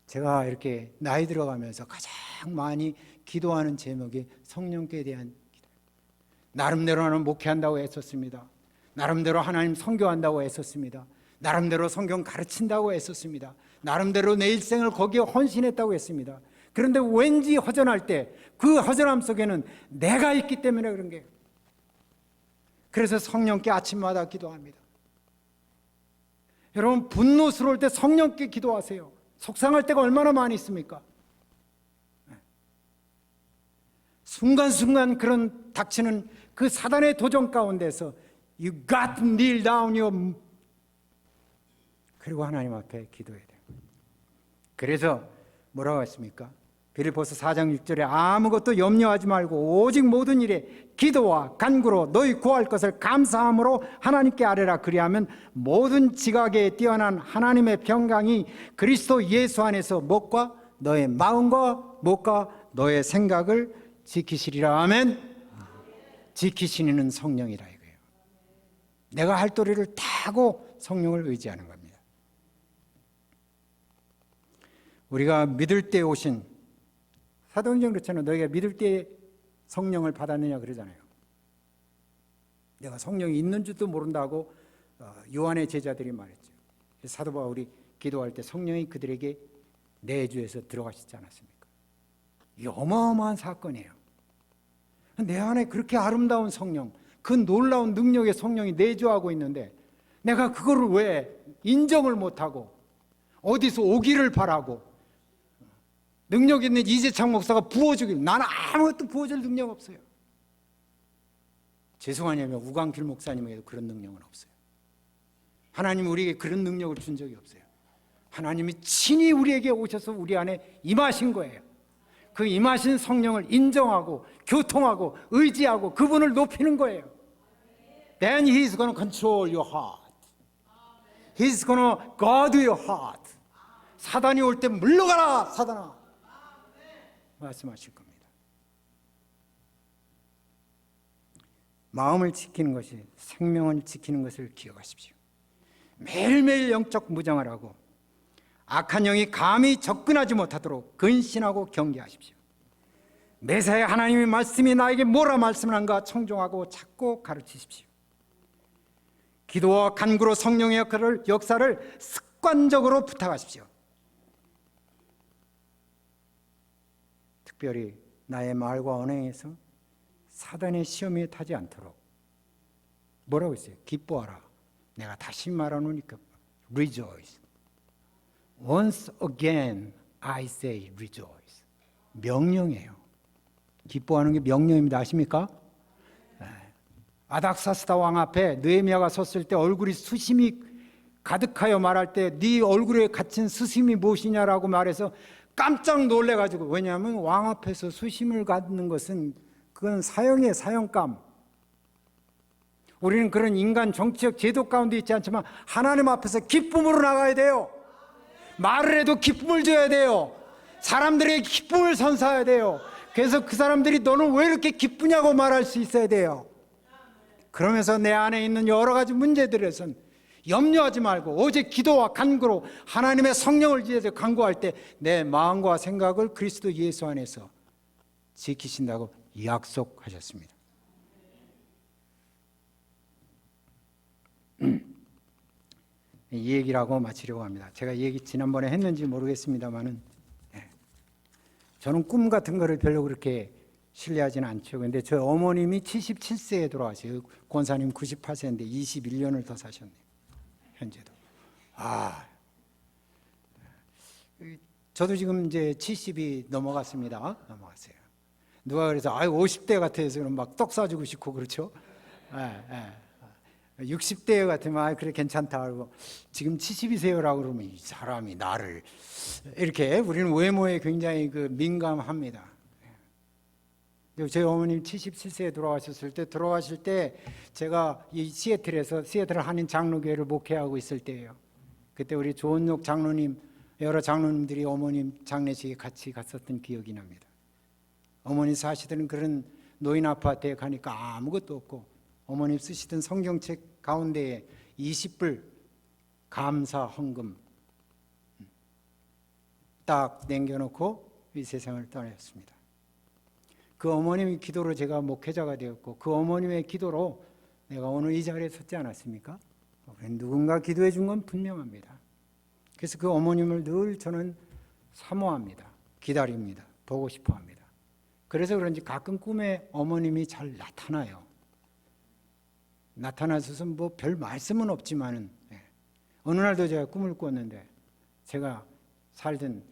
제가 이렇게 나이 들어가면서 가장 많이 기도하는 제목이 성령께 대한 기도. 나름대로는 목회한다고 애썼습니다. 나름대로 하나님 선교한다고 애썼습니다. 나름대로 성경 가르친다고 애썼습니다. 나름대로 내 일생을 거기에 헌신했다고 했습니다. 그런데 왠지 허전할 때 그 허전함 속에는 내가 있기 때문에 그런 게, 그래서 성령께 아침마다 기도합니다. 여러분, 분노스러울 때 성령께 기도하세요. 속상할 때가 얼마나 많이 있습니까? 순간순간 그런 닥치는 그 사단의 도전 가운데서 You got to kneel down your, 그리고 하나님 앞에 기도해야 돼요. 그래서 뭐라고 했습니까? 빌립보서 4장 6절에 아무것도 염려하지 말고 오직 모든 일에 기도와 간구로 너희 구할 것을 감사함으로 하나님께 아뢰라. 그리하면 모든 지각에 뛰어난 하나님의 평강이 그리스도 예수 안에서 목과 너의 마음과 목과 너의 생각을 지키시리라. 아멘. 지키시는 성령이라 이거예요. 내가 할 도리를 다 하고 성령을 의지하는 겁니다. 우리가 믿을 때 오신, 사도행전 그렇잖아요. 너희가 믿을 때 성령을 받았느냐 그러잖아요. 내가 성령이 있는 줄도 모른다고 요한의 제자들이 말했죠. 사도 바울이 기도할 때 성령이 그들에게 내주에서 들어가시지 않았습니까? 이게 어마어마한 사건이에요. 내 안에 그렇게 아름다운 성령, 그 놀라운 능력의 성령이 내주하고 있는데 내가 그거를 왜 인정을 못하고 어디서 오기를 바라고, 능력 있는 이재창 목사가 부어주길, 나는 아무것도 부어줄 능력 없어요. 죄송하냐면 우광길 목사님에게도 그런 능력은 없어요. 하나님은 우리에게 그런 능력을 준 적이 없어요. 하나님이 친히 우리에게 오셔서 우리 안에 임하신 거예요. 그 임하신 성령을 인정하고 교통하고 의지하고 그분을 높이는 거예요. Then He's going to control your heart. He's going to guard your heart. 사단이 올 때 물러가라 사단아 말씀하실 겁니다. 마음을 지키는 것이 생명을 지키는 것을 기억하십시오. 매일매일 영적 무장을 하고 악한 영이 감히 접근하지 못하도록 근신하고 경계하십시오. 매사에 하나님의 말씀이 나에게 뭐라 말씀하는가 청종하고 찾고 가르치십시오. 기도와 간구로 성령의 역사를 습관적으로 부탁하십시오. 특별히 나의 말과 언행에서 사단의 시험에 타지 않도록 뭐라고 했어요? 기뻐하라. 내가 다시 말하노니까 rejoice. Once again I say rejoice. 명령이에요. 기뻐하는 게 명령입니다. 아십니까? 아닥사스다 왕 앞에 느헤미야가 섰을 때 얼굴이 수심이 가득하여 말할 때 네 얼굴에 갇힌 수심이 무엇이냐라고 말해서 깜짝 놀래가지고, 왜냐하면 왕 앞에서 수심을 갖는 것은 그건 사형이에요. 사형감. 우리는 그런 인간 정치적 제도 가운데 있지 않지만 하나님 앞에서 기쁨으로 나가야 돼요. 말을 해도 기쁨을 줘야 돼요. 사람들에게 기쁨을 선사해야 돼요. 그래서 그 사람들이 너는 왜 이렇게 기쁘냐고 말할 수 있어야 돼요. 그러면서 내 안에 있는 여러 가지 문제들에선 염려하지 말고 오직 기도와 간구로 하나님의 성령을 위해서 간구할 때 내 마음과 생각을 그리스도 예수 안에서 지키신다고 약속하셨습니다. 이 얘기를 하고 마치려고 합니다. 제가 이 얘기 지난번에 했는지 모르겠습니다만은 저는 꿈 같은 거를 별로 그렇게 신뢰하지는 않죠. 그런데 저희 어머님이 77세에 돌아가셔요. 권사님 98세인데 21년을 더 사셨네요. 현재도. 저도 지금 이제 70이 넘어갔습니다. 넘어갔어요. 누가 그래서 50대 같아서 막 떡 사주고 싶고 그렇죠. 60대 같으면 그래 괜찮다 그러고 지금 70이세요라고 그러면 이 사람이 나를 이렇게 우리는 외모에 굉장히 민감합니다. 저희 어머님 77세에 돌아가셨을 때 돌아가실 때 제가 이 시애틀 한인 장로교회를 목회하고 있을 때예요. 그때 우리 조은옥 장로님 여러 장로님들이 어머님 장례식에 같이 갔었던 기억이 납니다. 어머니 사시던 그런 노인 아파트에 가니까 아무것도 없고 어머님 쓰시던 성경책 가운데에 20불 감사 헌금 딱 남겨놓고 이 세상을 떠나셨습니다. 그 어머님의 기도로 제가 목회자가 되었고 그 어머님의 기도로 내가 오늘 이 자리에 섰지 않았습니까? 누군가 기도해 준 건 분명합니다. 그래서 그 어머님을 늘 저는 사모합니다. 기다립니다. 보고 싶어 합니다. 그래서 그런지 가끔 꿈에 어머님이 잘 나타나요. 나타나셔서 별 말씀은 없지만은 어느 날도 제가 꿈을 꿨는데 제가 살던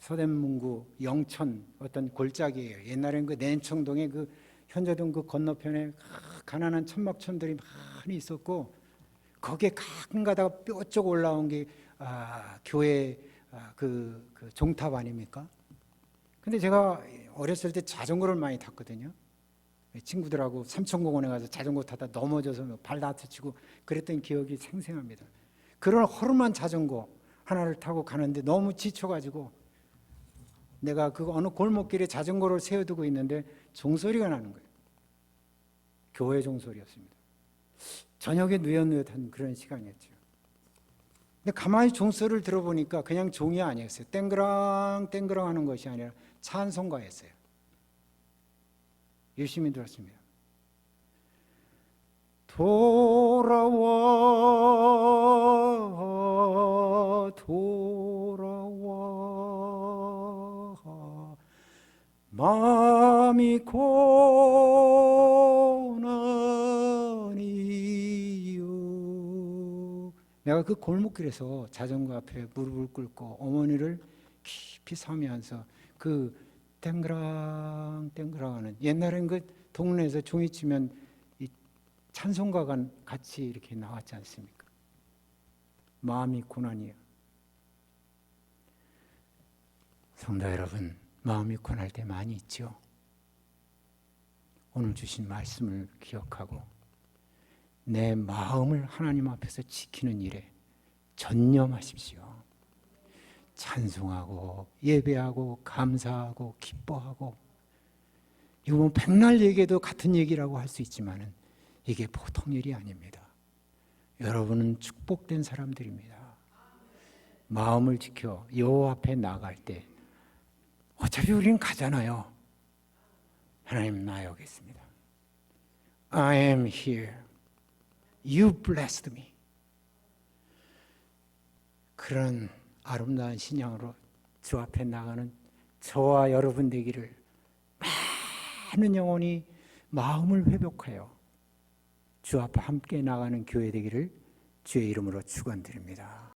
서대문구 영천 어떤 골짜기예요. 옛날엔 그 내청동에 그 현자동 그 건너편에 가난한 천막촌들이 많이 있었고 거기에 가끔 가다가 뾰족 올라온 게 교회 그 종탑 아닙니까? 근데 제가 어렸을 때 자전거를 많이 탔거든요. 친구들하고 삼천공원에 가서 자전거 타다 넘어져서 발 다치고 그랬던 기억이 생생합니다. 그런 허름한 자전거 하나를 타고 가는데 너무 지쳐가지고 내가 그 어느 골목길에 자전거를 세워두고 있는데 종소리가 나는 거예요. 교회 종소리였습니다. 저녁에 누엿누엿한 그런 시간이었죠. 근데 가만히 종소리를 들어보니까 그냥 종이 아니었어요. 땡그랑 땡그랑 하는 것이 아니라 찬송가였어요. 열심히 들었습니다. 돌아와 돌아와 마음이 고난이요. 내가 그 골목길에서 자전거 앞에 무릎을 꿇고 어머니를 깊이 사면서 그 땡그랑 땡그랑 하는 옛날엔 그 동네에서 종이 치면 이 찬송가가 같이 이렇게 나왔지 않습니까? 마음이 고난이요. 성도 여러분, 마음이 고날 때 많이 있죠. 오늘 주신 말씀을 기억하고 내 마음을 하나님 앞에서 지키는 일에 전념하십시오. 찬송하고 예배하고 감사하고 기뻐하고 이거 뭐 백날 얘기해도 같은 얘기라고 할 수 있지만은 이게 보통 일이 아닙니다. 여러분은 축복된 사람들입니다. 마음을 지켜 여호와 앞에 나갈 때 어차피 우리는 가잖아요. 하나님 나 여기 있습니다. I am here. You blessed me. 그런 아름다운 신앙으로 주 앞에 나가는 저와 여러분 되기를 많은 영혼이 마음을 회복하여 주 앞에 함께 나가는 교회 되기를 주의 이름으로 축원드립니다.